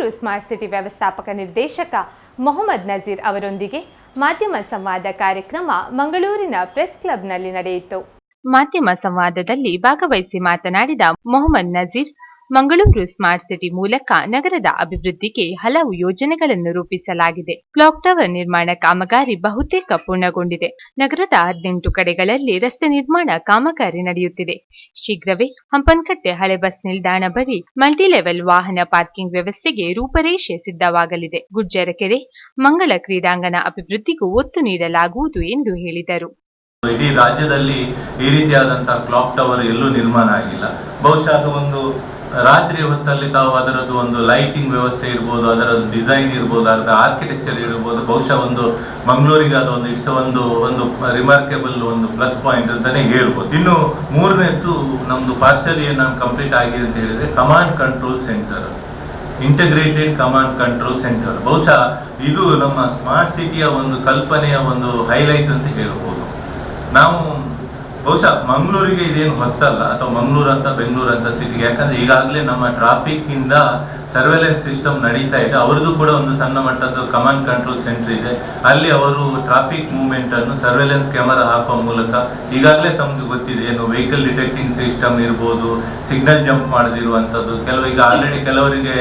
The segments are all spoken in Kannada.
ಮಂಗಳೂರು ಸ್ಮಾರ್ಟ್ ಸಿಟಿ ವ್ಯವಸ್ಥಾಪಕ ನಿರ್ದೇಶಕ ಮೊಹಮ್ಮದ್ ನಜೀರ್ ಅವರೊಂದಿಗೆ ಮಾಧ್ಯಮ ಸಂವಾದ ಕಾರ್ಯಕ್ರಮ ಮಂಗಳೂರಿನ ಪ್ರೆಸ್ ಕ್ಲಬ್ನಲ್ಲಿ ನಡೆಯಿತು. ಮಾಧ್ಯಮ ಸಂವಾದದಲ್ಲಿ ಭಾಗವಹಿಸಿ ಮಾತನಾಡಿದ ಮೊಹಮ್ಮದ್ ನಜೀರ್, ಮಂಗಳೂರು ಸ್ಮಾರ್ಟ್ ಸಿಟಿ ಮೂಲಕ ನಗರದ ಅಭಿವೃದ್ಧಿಗೆ ಹಲವು ಯೋಜನೆಗಳನ್ನು ರೂಪಿಸಲಾಗಿದೆ. ಕ್ಲಾಕ್ ಟವರ್ ನಿರ್ಮಾಣ ಕಾಮಗಾರಿ ಬಹುತೇಕ ಪೂರ್ಣಗೊಂಡಿದೆ. ನಗರದ 18 ಕಡೆಗಳಲ್ಲಿ ರಸ್ತೆ ನಿರ್ಮಾಣ ಕಾಮಗಾರಿ ನಡೆಯುತ್ತಿದೆ. ಶೀಘ್ರವೇ ಹಂಪನಕಟ್ಟೆ ಹಳೆ ಬಸ್ ನಿಲ್ದಾಣ ಬಳಿ ಮಲ್ಟಿಲೆವೆಲ್ ವಾಹನ ಪಾರ್ಕಿಂಗ್ ವ್ಯವಸ್ಥೆಗೆ ರೂಪರೇಷೆ ಸಿದ್ಧವಾಗಲಿದೆ. ಗುಜ್ಜರಕೆರೆ ಮಂಗಳ ಕ್ರೀಡಾಂಗಣ ಅಭಿವೃದ್ಧಿಗೂ ಒತ್ತು ನೀಡಲಾಗುವುದು ಎಂದು ಹೇಳಿದರು. ಇಡೀ ರಾಜ್ಯದಲ್ಲಿ ಈ ರೀತಿಯಾದಂತಹ ಕ್ಲಾಕ್ ಟವರ್ ಎಲ್ಲೂ ನಿರ್ಮಾಣ ಆಗಿಲ್ಲ. ಬಹುಶಃ ಅದು ಒಂದು ರಾತ್ರಿ ಹೊತ್ತಲ್ಲಿ ತಾವು ಅದರದ್ದು ಒಂದು ಲೈಟಿಂಗ್ ವ್ಯವಸ್ಥೆ ಇರ್ಬೋದು, ಅದರದ್ದು ಡಿಸೈನ್ ಇರ್ಬೋದು, ಅದರ ಆರ್ಕಿಟೆಕ್ಚರ್ ಇರ್ಬೋದು, ಬಹುಶಃ ಒಂದು ಮಂಗಳೂರಿಗೆ ಅದೊಂದು ಇಟ್ಸ್ ಒಂದು ರಿಮಾರ್ಕೆಬಲ್ ಒಂದು ಪ್ಲಸ್ ಪಾಯಿಂಟ್ ಅಂತಾನೆ ಹೇಳ್ಬೋದು. ಇನ್ನು ಮೂರನೇದ್ದು ನಮ್ದು ಪಾರ್ಷಲಿ ನಾನು ಕಂಪ್ಲೀಟ್ ಆಗಿದೆ ಅಂತ ಹೇಳಿದ್ರೆ command control centre, integrated command control centre. ಬಹುಶಃ ಇದು ನಮ್ಮ ಸ್ಮಾರ್ಟ್ ಸಿಟಿಯ ಒಂದು ಕಲ್ಪನೆಯ ಒಂದು ಹೈಲೈಟ್ ಅಂತ ಹೇಳ್ಬೋದು. ನಾವು ಬಹುಶಃ ಮಂಗಳೂರಿಗೆ ಇದೇನು ಹೊಸದಲ್ಲ, ಅಥವಾ ಮಂಗಳೂರು ಅಂತ ಬೆಂಗಳೂರು ಅಂತ ಸಿಟಿಗೆ, ಯಾಕಂದ್ರೆ ಈಗಾಗಲೇ ನಮ್ಮ ಟ್ರಾಫಿಕ್ ಇಂದ ಸರ್ವೆಲೆನ್ಸ್ ಸಿಸ್ಟಮ್ ನಡೀತಾ ಇದೆ. ಅವರದ್ದು ಕೂಡ ಒಂದು ಸಣ್ಣ ಮಟ್ಟದ ಕಮಾಂಡ್ ಕಂಟ್ರೋಲ್ ಸೆಂಟರ್ ಇದೆ. ಅಲ್ಲಿ ಅವರು ಟ್ರಾಫಿಕ್ ಮೂವ್ಮೆಂಟ್ ಅನ್ನು ಸರ್ವೆಲೆನ್ಸ್ ಕ್ಯಾಮರಾ ಹಾಕುವ ಮೂಲಕ ಈಗಾಗಲೇ ತಮ್ಗೆ ಗೊತ್ತಿದೆ, ಏನು ವೆಹಿಕಲ್ ಡಿಟೆಕ್ಟಿಂಗ್ ಸಿಸ್ಟಮ್ ಇರ್ಬೋದು, ಸಿಗ್ನಲ್ ಜಂಪ್ ಮಾಡದಿರುವಂಥದ್ದು, ಈಗ ಆಲ್ರೆಡಿ ಕೆಲವರಿಗೆ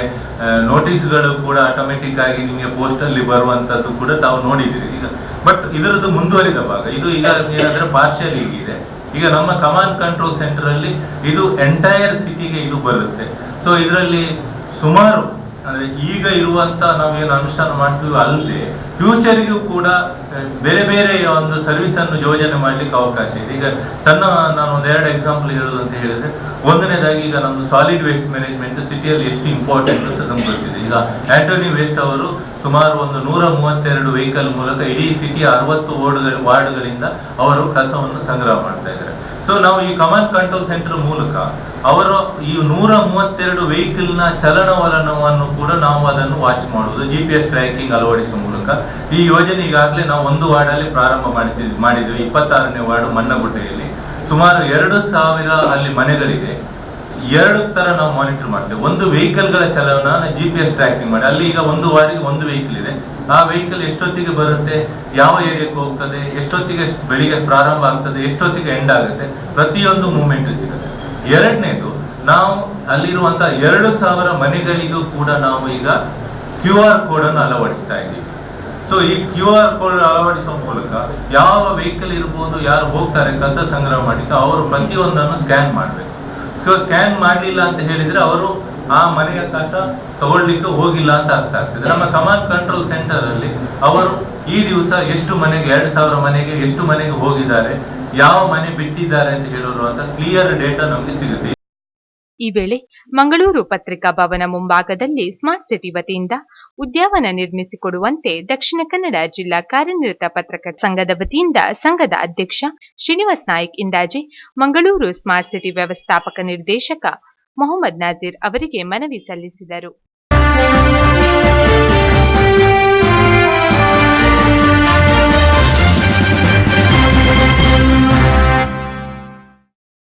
ನೋಟಿಸ್ಗಳು ಕೂಡ ಆಟೋಮೆಟಿಕ್ ಆಗಿ ನಿಮಗೆ ಪೋಸ್ಟ್ ಅಲ್ಲಿ ಬರುವಂತದ್ದು ಕೂಡ ತಾವು ನೋಡಿದಿರಿ ಈಗ. ಬಟ್ ಇದರದ್ದು ಮುಂದುವರಿದ ಭಾಗ ಇದು ಈಗ ಏನಂದ್ರೆ ಪಾರ್ಷಿಯಲ್ ಇದೆ. ಈಗ ನಮ್ಮ ಕಮಾಂಡ್ ಕಂಟ್ರೋಲ್ ಸೆಂಟರ್ ಅಲ್ಲಿ ಇದು ಎಂಟೈರ್ ಸಿಟಿಗೆ ಇದು ಬರುತ್ತೆ. ಸೊ ಇದರಲ್ಲಿ ಸುಮಾರು ಅಂದ್ರೆ ಈಗ ಇರುವಂತ ನಾವೇನು ಅನುಷ್ಠಾನ ಮಾಡ್ತೀವಿ ಅಲ್ಲದೆ ಫ್ಯೂಚರ್ಗೂ ಕೂಡ ಬೇರೆ ಬೇರೆ ಒಂದು ಸರ್ವಿಸ್ ಅನ್ನು ಯೋಜನೆ ಮಾಡ್ಲಿಕ್ಕೆ ಅವಕಾಶ ಇದೆ. ಈಗ ನಾನು ಒಂದೆರಡು ಎಕ್ಸಾಂಪಲ್ ಹೇಳೋದು ಅಂತ ಹೇಳಿದ್ರೆ, ಒಂದನೇದಾಗಿ ಈಗ ನಮ್ದು ಸಾಲಿಡ್ ವೇಸ್ಟ್ ಮ್ಯಾನೇಜ್ಮೆಂಟ್ ಸಿಟಿಯಲ್ಲಿ ಎಷ್ಟು ಇಂಪಾರ್ಟೆಂಟ್ ಅಂತ ನಮ್ಗೆ ಗೊತ್ತಿದೆ. ಈಗ ಆಂಟೋನಿ ವೇಸ್ಟ್ ಅವರು ಸುಮಾರು ಒಂದು 132 ವೆಹಿಕಲ್ ಮೂಲಕ ಇಡೀ ಸಿಟಿಯ 60 ವಾರ್ಡ್ಗಳಿಂದ ಅವರು ಕಸವನ್ನು ಸಂಗ್ರಹ ಮಾಡ್ತಾ ಇದ್ದಾರೆ. ಸೊ ನಾವು ಈ ಕಮಾಂಡ್ ಕಂಟ್ರೋಲ್ ಸೆಂಟರ್ ಮೂಲಕ ಅವರು ಈ 132 ವೆಹಿಕಲ್ ನ ಚಲನವಲನವನ್ನು ಕೂಡ ನಾವು ಅದನ್ನು ವಾಚ್ ಮಾಡುವುದು, GPS ಟ್ರ್ಯಾಕಿಂಗ್ ಅಳವಡಿಸುವ ಮೂಲಕ ಈ ಯೋಜನೆ ಈಗಾಗಲೇ ನಾವು ಒಂದು ವಾರ್ಡ್ ಅಲ್ಲಿ ಪ್ರಾರಂಭ ಮಾಡಿದ್ವಿ. 26ನೇ ವಾರ್ಡ್ ಮನ್ನಗುಡ್ಡೆಯಲ್ಲಿ ಸುಮಾರು 2000 ಅಲ್ಲಿ ಮನೆಗಳಿದೆ. 2 ತರ ನಾವು ಮಾನಿಟರ್ ಮಾಡ್ತೇವೆ. ಒಂದು ವೆಹಿಕಲ್ ಗಳ ಚಲನ GPS ಟ್ರ್ಯಾಕಿಂಗ್ ಮಾಡಿ, ಅಲ್ಲಿ ಈಗ ಒಂದು ವಾರ್ಡಿಗೆ ಒಂದು ವೆಹಿಕಲ್ ಇದೆ. ಆ ವೆಹಿಕಲ್ ಎಷ್ಟೊತ್ತಿಗೆ ಬರುತ್ತೆ, ಯಾವ ಏರಿಯಾಕ್ಕೆ ಹೋಗ್ತದೆ, ಎಷ್ಟೊತ್ತಿಗೆ ಬೆಳಿಗ್ಗೆ ಪ್ರಾರಂಭ ಆಗ್ತದೆ, ಎಷ್ಟೊತ್ತಿಗೆ ಎಂಡ್ ಆಗುತ್ತೆ, ಪ್ರತಿಯೊಂದು ಮೂವ್ಮೆಂಟ್ ಸಿಗುತ್ತೆ. ಎರಡನೇದು, ನಾವು ಅಲ್ಲಿರುವಂತಹ 2000 ಮನೆಗಳಿಗೂ ಕೂಡ ನಾವು ಈಗ QR ಕೋಡ್ ಅನ್ನು ಅಳವಡಿಸ್ತಾ ಇದ್ದೀವಿ. ಸೊ ಈ QR ಕೋಡ್ ಅಳವಡಿಸುವ ಮೂಲಕ ಯಾವ ವೆಹಿಕಲ್ ಇರ್ಬೋದು, ಯಾರು ಹೋಗ್ತಾರೆ ಕಸ ಸಂಗ್ರಹ ಮಾಡಿದ್ದು, ಅವರು ಪ್ರತಿಯೊಂದನ್ನು ಸ್ಕ್ಯಾನ್ ಮಾಡಬೇಕು. ಸ್ಕ್ಯಾನ್ ಮಾಡಲಿಲ್ಲ ಅಂತ ಹೇಳಿದ್ರೆ ಅವರು ಆ ಮನೆಯ ಕಸ ತಗೊಳ್ಲಿಕ್ಕೆ ಹೋಗಿಲ್ಲ ಅಂತ ಅರ್ಥ ಆಗ್ತದೆ. ನಮ್ಮ ಕಮಾಂಡ್ ಕಂಟ್ರೋಲ್ ಸೆಂಟರ್ ಅಲ್ಲಿ ಅವರು ಈ ದಿವಸ ಎಷ್ಟು ಮನೆಗೆ, 2000 ಮನೆಗೆ ಎಷ್ಟು ಮನೆಗೆ ಹೋಗಿದ್ದಾರೆ, ಯಾವ ಮನೆ ಬಿಟ್ಟಿದ್ದಾರೆ ಅಂತ ಹೇಳೋರು ಅಂತ ಕ್ಲಿಯರ್ ಡೇಟಾ ನಮಗೆ ಸಿಗುತ್ತೆ. ಈ ವೇಳೆ ಮಂಗಳೂರು ಪತ್ರಿಕಾ ಭವನ ಮುಂಭಾಗದಲ್ಲಿ ಸ್ಮಾರ್ಟ್ ಸಿಟಿ ವತಿಯಿಂದ ಉದ್ಯಾನವನ ನಿರ್ಮಿಸಿಕೊಡುವಂತೆ ದಕ್ಷಿಣ ಕನ್ನಡ ಜಿಲ್ಲಾ ಕಾರ್ಯನಿರತ ಪತ್ರಕರ್ತರ ಸಂಘದ ವತಿಯಿಂದ ಸಂಘದ ಅಧ್ಯಕ್ಷ ಶ್ರೀನಿವಾಸ್ ನಾಯ್ಕ್ ಇಂದಾಜೆ ಮಂಗಳೂರು ಸ್ಮಾರ್ಟ್ ಸಿಟಿ ವ್ಯವಸ್ಥಾಪಕ ನಿರ್ದೇಶಕ ಮೊಹಮ್ಮದ್ ನಜೀರ್ ಅವರಿಗೆ ಮನವಿ ಸಲ್ಲಿಸಿದರು.